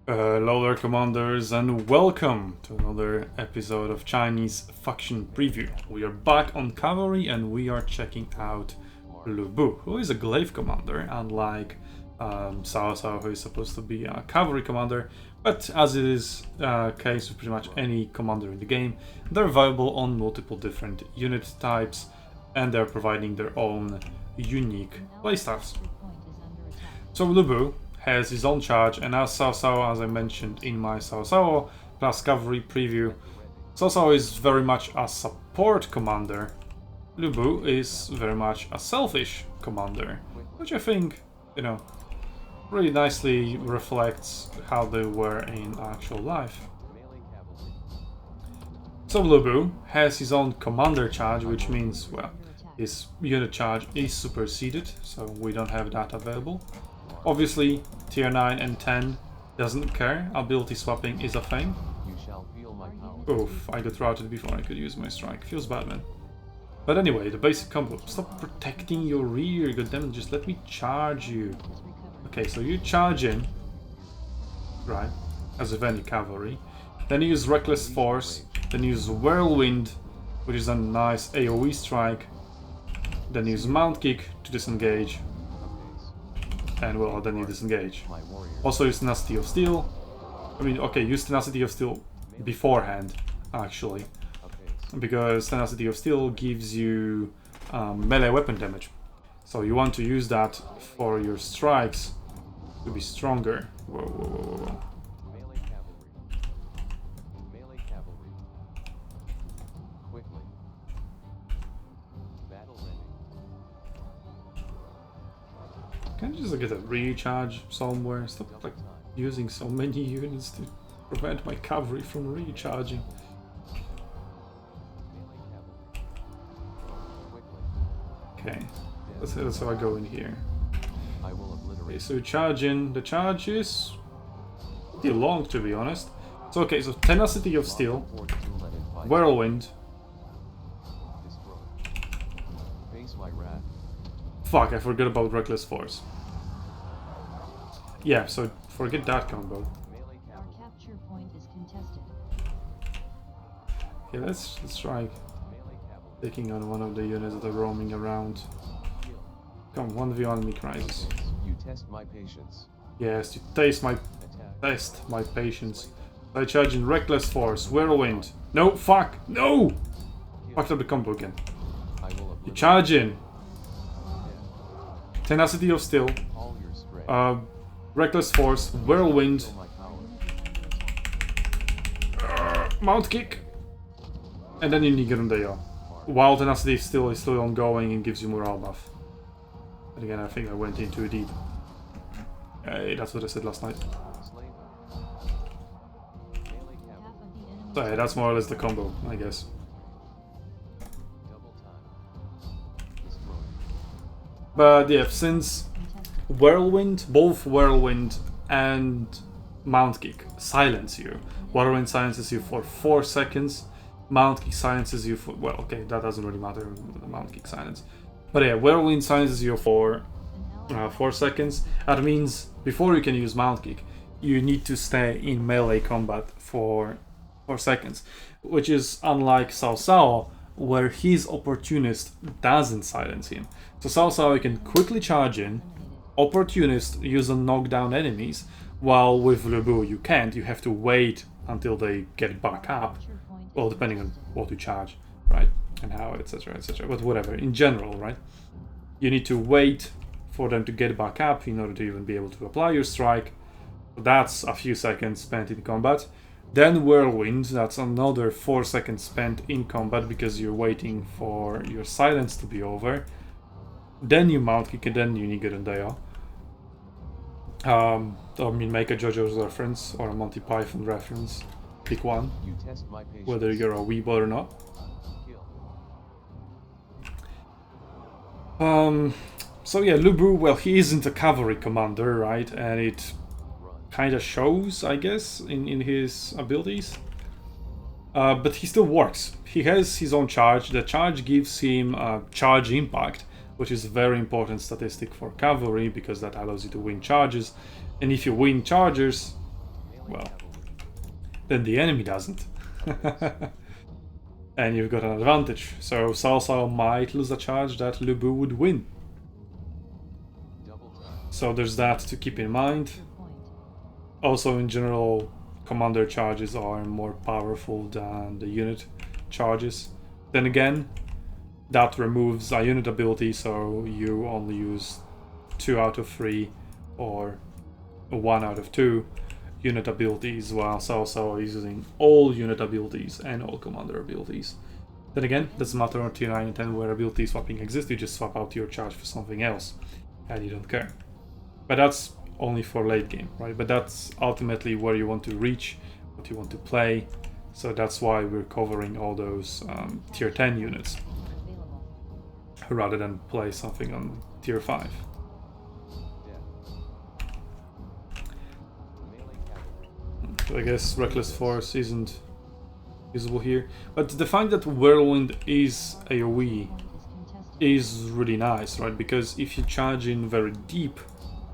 Hello there, commanders, and welcome to another episode of Chinese Faction Preview. We are back on cavalry and we are checking out Lu Bu, who is a glaive commander, unlike Cao Cao, who is supposed to be a cavalry commander. But as it is case with pretty much any commander in the game, they're available on multiple different unit types and they're providing their own unique playstyles. So Lu Bu has his own charge, and as Cao Cao, as I mentioned in my Cao Cao plus cavalry preview, Cao Cao is very much a support commander. Lu Bu is very much a selfish commander, which I think, you know, really nicely reflects how they were in actual life. So Lu Bu has his own commander charge, which means, well, his unit charge is superseded, so we don't have that available. Obviously, tier 9 and 10 doesn't care, ability swapping is a thing. Oof, I got routed before I could use my strike. Feels bad, man. But anyway, the basic combo. Stop protecting your rear, goddammit, just let me charge you. Okay, so you charge in, right, as with any cavalry. Then you use Reckless Force, then you use Whirlwind, which is a nice AoE strike. Then use Mount Kick to disengage. And well, then you disengage. Also use Tenacity of Steel. I mean, okay, use Tenacity of Steel beforehand, actually. Because Tenacity of Steel gives you melee weapon damage. So you want to use that for your strikes to be stronger. Whoa, whoa, whoa, whoa, whoa. Can you just get a recharge somewhere? Stop like using so many units to prevent my cavalry from recharging. Okay, that's how I go in here. Okay, so charge in. The charge is pretty long, to be honest. So okay, so Tenacity of Steel, Whirlwind. Fuck, I forgot about Reckless Force. Yeah, so forget that combo. Our capture point is contested. Okay, let's try taking on one of the units that are roaming around. Come, 1v1 me, Crisis. You test my patience. Yes, you test my patience. I charge in Reckless Force, Whirlwind. No, fuck, no! Fucked up the combo again. You charge in. Tenacity of Steel, Reckless Force, Whirlwind, Mount Kick, and then you Nigerundeyo. While Tenacity of Steel is still ongoing and gives you morale buff. But again, I think I went in too deep. Hey, that's what I said last night. So yeah, that's more or less the combo, I guess. But yeah, since Whirlwind, both Whirlwind and Mount Kick silence you. Whirlwind silences you for 4 seconds. Mount Kick silences you for... Well, okay, that doesn't really matter, the Mount Kick silence. But yeah, Whirlwind silences you for 4 seconds. That means before you can use Mount Kick, you need to stay in melee combat for 4 seconds. Which is unlike Cao Cao, where his Opportunist doesn't silence him. So Cao Cao can quickly charge in, Opportunist use and knock down enemies, while with Lu Bu you can't, you have to wait until they get back up. Well, depending on what you charge, right? And how, etc, etc. But whatever, in general, right? You need to wait for them to get back up in order to even be able to apply your strike. That's a few seconds spent in combat. Then Whirlwind, that's another 4 seconds spent in combat because you're waiting for your silence to be over. Then you Mount Kick and then you Nigerundeyo. I mean, make a JoJo's reference or a Monty Python reference. Pick one, whether you're a weeb or not. So yeah, Lu Bu, well, he isn't a cavalry commander, right? And it kind of shows, I guess, in his abilities. But he still works. He has his own charge. The charge gives him charge impact, which is a very important statistic for cavalry because that allows you to win charges. And if you win charges, well, then the enemy doesn't. And you've got an advantage. So Cao Cao might lose a charge that Lu Bu would win. Double tap. So there's that to keep in mind. Capture point. Also, in general, commander charges are more powerful than the unit charges. Then again, that removes a unit ability, so you only use 2 out of 3 or 1 out of 2 unit abilities, while Cao Cao is using all unit abilities and all commander abilities. Then again, doesn't matter on tier 9 and 10 where ability swapping exists, you just swap out your charge for something else, and you don't care. But that's only for late game, right? But that's ultimately where you want to reach, what you want to play, so that's why we're covering all those tier 10 units, Available. rather than play something on tier 5. Death. Melee cavalry. So I guess Reckless Force isn't usable here. But the fact that Whirlwind is AoE Point is contested. is really nice, right? Because if you charge in very deep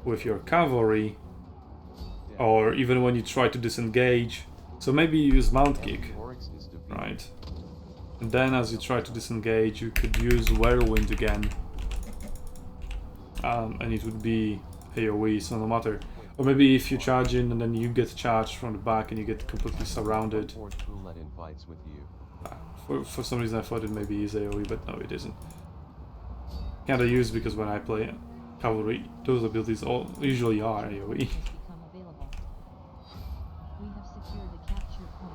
with your cavalry, or even when you try to disengage, so maybe you use Mount Kick, Oryx is defeated. right? And then as you try to disengage, you could use Whirlwind again. And it would be AoE, so no matter. Or maybe if you charge in and then you get charged from the back and you get completely surrounded. Orange roulette in fights with you. For some reason I thought it maybe is AoE, but no, it isn't. Kinda use because when I play cavalry, those abilities all usually are AoE. Become available. We have secured the capture point.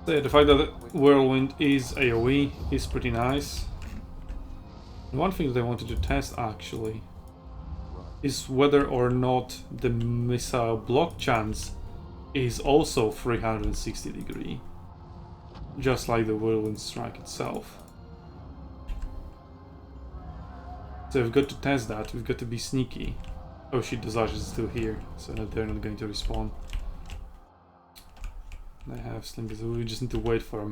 So yeah, the fact that Whirlwind is AoE is pretty nice. And one thing that I wanted to test actually is whether or not the missile block chance is also 360 degree, just like the Whirlwind strike itself. So we've got to test that, we've got to be sneaky. Oh shit, the Zarge is still here, so they're not going to respawn. I have Slinky, so we just need to wait for a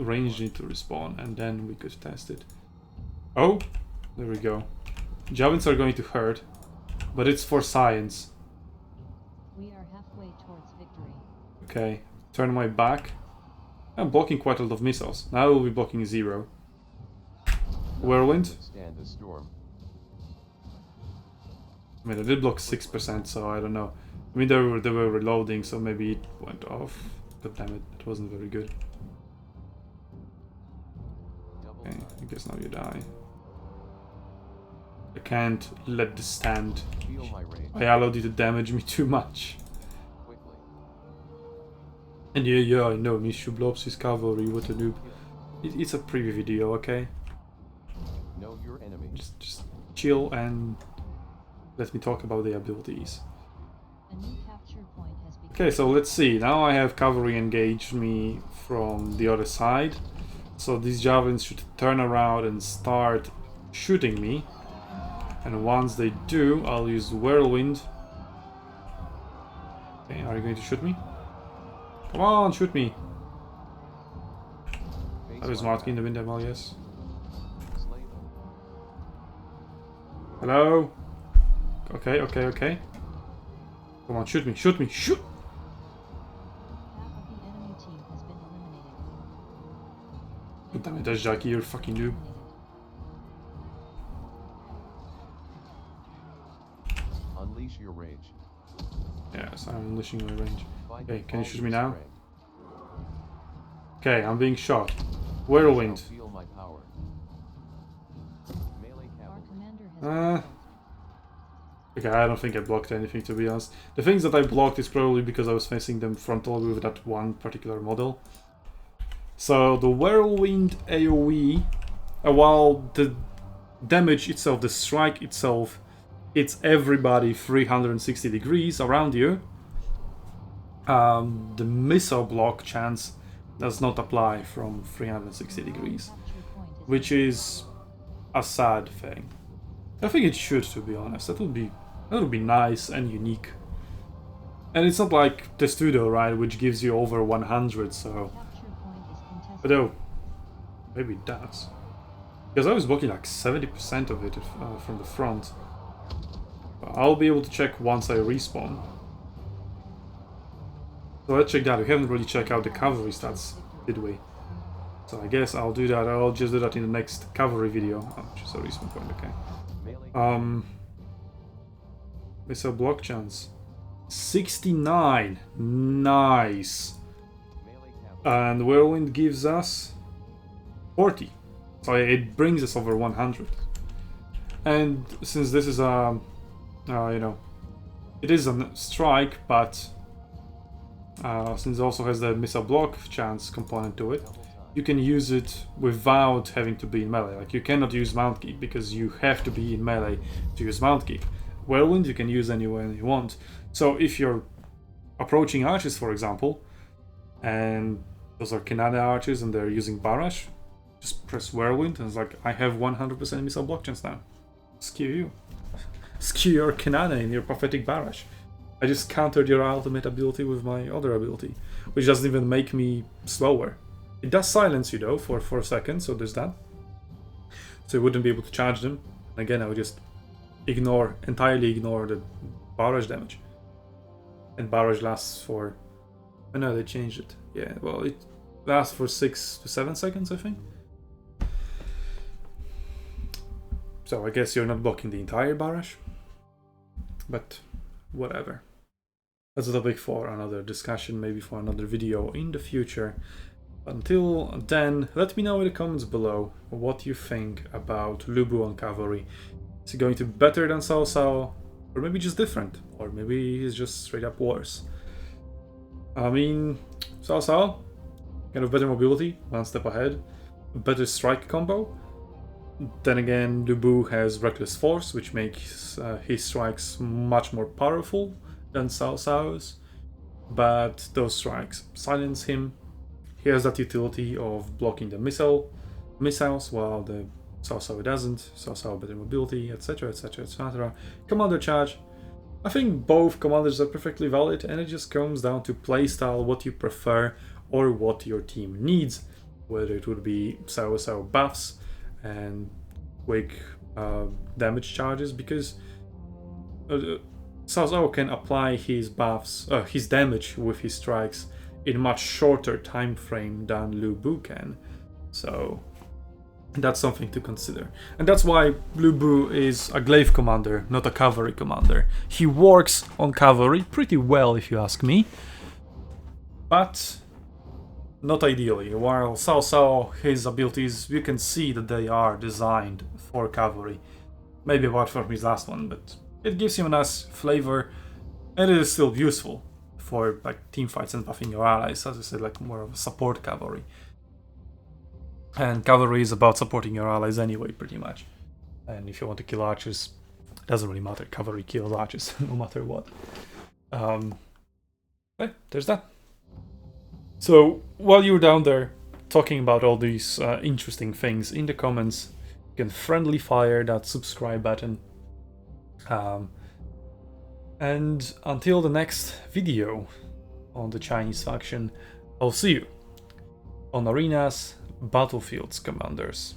ranged to respawn and then we could test it. Oh, there we go. Javelins are going to hurt, but it's for science. We are halfway towards victory. Okay, turn my back. I'm blocking quite a lot of missiles. Now I will be blocking 0. Whirlwind. Stand a storm. I mean, I did block 6%, so I don't know. I mean, they were reloading, so maybe it went off. God damn it, that wasn't very good. Double Okay, tap. I guess now you die. I can't let this stand. Feel my rage. I allowed you to damage me too much. Quickly. And yeah, I know, Mishu blobs his cavalry, what a noob. It's a preview video, okay? Know your enemy. Just chill and let me talk about the abilities. A new capture point has become Okay, so let's see. Now I have cavalry engage me from the other side. So these javelins should turn around and start shooting me. And once they do, I'll use Whirlwind. Okay, are you going to shoot me? Come on, shoot me. I was marking in the wind well, yes. Slay them. Hello? Okay, okay, okay. Come on, shoot me, shoot me, shoot! half of the enemy team has been eliminated. God damn it, that's Jackie, you're a fucking noob. Unleash your rage. Yes, I'm unleashing my range. Fight Okay, with can you all shoot your me now? strength. Okay, I'm being shot. Shall Whirlwind. feel my power. Melee Our cavalry. commander has been killed. Okay, I don't think I blocked anything, to be honest. The things that I blocked is probably because I was facing them frontal with that one particular model. So the Whirlwind AoE, while the damage itself, the strike itself, it's everybody 360 degrees around you. The missile block chance does not apply from 360 degrees, Capture point is which is a sad thing. I think it should, to be honest. That would be nice and unique. And it's not like Testudo, right, which gives you over 100, so... capture point is contested. But oh, maybe it does. Because I was blocking like 70% of it from the front. But I'll be able to check once I respawn. So let's check that. We haven't really checked out the cavalry stats, did we? So I guess I'll do that. I'll just do that in the next cavalry video. Oh, just a respawn point, okay. Melee Missile block chance. 69. Nice. melee cavalry. And Whirlwind gives us 40. So it brings us over 100. And since this is a, you know, it is a strike, but since it also has the missile block chance component to it, you can use it without having to be in melee. Like, you cannot use mount kick because you have to be in melee to use mount kick. Whirlwind you can use anywhere you want. So if you're approaching archers, for example, and those are Canada archers and they're using barrage, just press Whirlwind and it's like, I have 100% missile block chance now. Skew you. Skew your Canada in your prophetic barrage. I just countered your ultimate ability with my other ability, which doesn't even make me slower. It does silence you though for 4 seconds, so there's that. So you wouldn't be able to charge them. Again, I would just entirely ignore the barrage damage. And barrage lasts for... Oh no, they changed it. Yeah, well, it lasts for 6 to 7 seconds, I think. So I guess you're not blocking the entire barrage. But whatever. That's a topic for another discussion, maybe for another video in the future. Until then, let me know in the comments below what you think about Lu Bu on cavalry. Is he going to be better than Cao Cao? Or maybe just different? Or maybe he's just straight up worse? I mean, Cao Cao, kind of better mobility, one step ahead, a better strike combo. Then again, Lu Bu has Reckless Force, which makes his strikes much more powerful than Cao Cao's. But those strikes silence him. He has that utility of blocking the missiles, while the Cao Cao doesn't. Cao Cao better mobility, etc, etc, etc. Commander charge. I think both commanders are perfectly valid, and it just comes down to playstyle, what you prefer, or what your team needs. Whether it would be Cao Cao buffs and quick damage charges, because Cao Cao can apply his buffs, his damage with his strikes in a much shorter time frame than Lu Bu can. So that's something to consider. And that's why Lu Bu is a glaive commander, not a cavalry commander. He works on cavalry pretty well, if you ask me, but not ideally. While Cao Cao, his abilities, you can see that they are designed for cavalry. Maybe apart from his last one, but it gives him a nice flavor, and it is still useful for like team fights and buffing your allies, as I said, like more of a support cavalry. And cavalry is about supporting your allies anyway, pretty much. And if you want to kill archers, it doesn't really matter. Cavalry kills archers no matter what. Okay, there's that. So while you're down there talking about all these interesting things in the comments, you can friendly fire that subscribe button. And until the next video on the Chinese faction, I'll see you on arenas, battlefields, commanders.